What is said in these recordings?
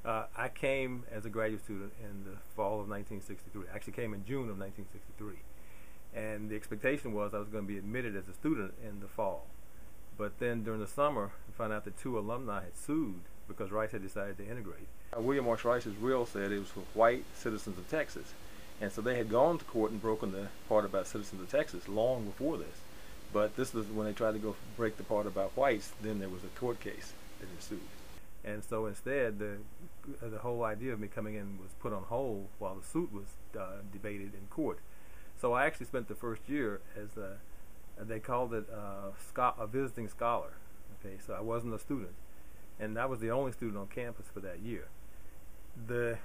I came as a graduate student in the fall of 1963. I actually came in June of 1963. And the expectation was I was going to be admitted as a student in the fall. But then during the summer, I found out that 2 alumni had sued because Rice had decided to integrate. William Marsh Rice's will said it was for white citizens of Texas. And so they had gone to court and broken the part about citizens of Texas long before this. But this was when they tried to go break the part about whites, then there was a court case that ensued. And so instead, the whole idea of me coming in was put on hold while the suit was debated in court. So I actually spent the first year as they called it a visiting scholar. Okay, so I wasn't a student, and I was the only student on campus for that year. The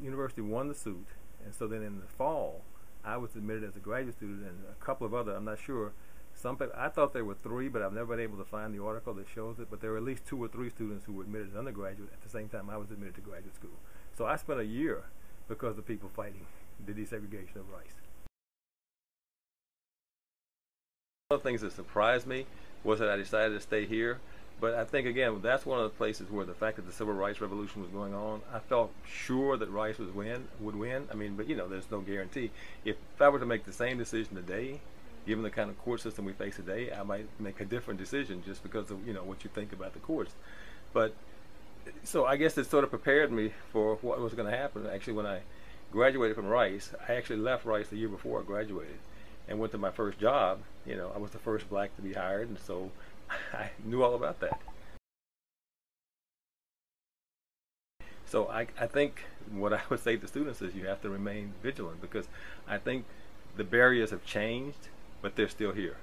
university won the suit, and so then in the fall, I was admitted as a graduate student, and a couple of other, I'm not sure. Some people, I thought there were 3, but I've never been able to find the article that shows it. But there were at least 2 or 3 students who were admitted as undergraduate at the same time I was admitted to graduate school. So I spent a year because of people fighting the desegregation of Rice. One of the things that surprised me was that I decided to stay here. But I think, again, that's one of the places where the fact that the Civil Rights Revolution was going on, I felt sure that Rice would win. I mean, but you know, there's no guarantee. If I were to make the same decision today, given the kind of court system we face today, I might make a different decision just because of, you know, what you think about the courts. But so I guess it sort of prepared me for what was going to happen. Actually, when I graduated from Rice, I actually left Rice the year before I graduated and went to my first job. You know, I was the first black to be hired, and so I knew all about that. So I think what I would say to students is you have to remain vigilant, because I think the barriers have changed, but they're still here.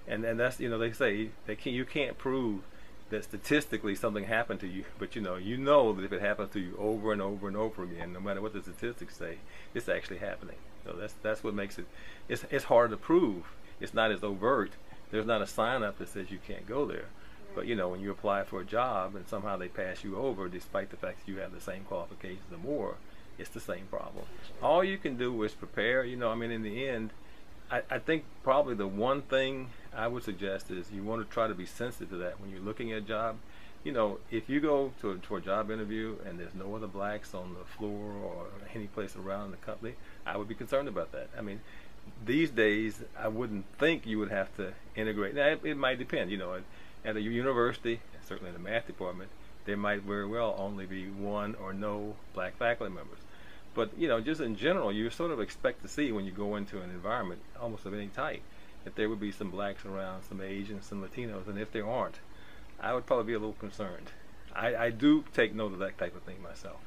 And that's, you know, they say you can't prove that statistically something happened to you, but you know that if it happens to you over and over and over again, no matter what the statistics say, it's actually happening. So that's what makes it's hard to prove. It's not as overt. There's not a sign up that says you can't go there. But you know, when you apply for a job and somehow they pass you over despite the fact that you have the same qualifications or more, it's the same problem. All you can do is prepare. You know, I mean, in the end, I think probably the one thing I would suggest is you want to try to be sensitive to that when you're looking at a job. You know, if you go to a job interview and there's no other blacks on the floor or any place around the company, I would be concerned about that. I mean, these days, I wouldn't think you would have to integrate. Now, it might depend. You know, at a university, certainly in the math department, there might very well only be 1 or no black faculty members. But you know, just in general, you sort of expect to see when you go into an environment almost of any type that there would be some blacks around, some Asians, some Latinos, and if there aren't, I would probably be a little concerned. I do take note of that type of thing myself.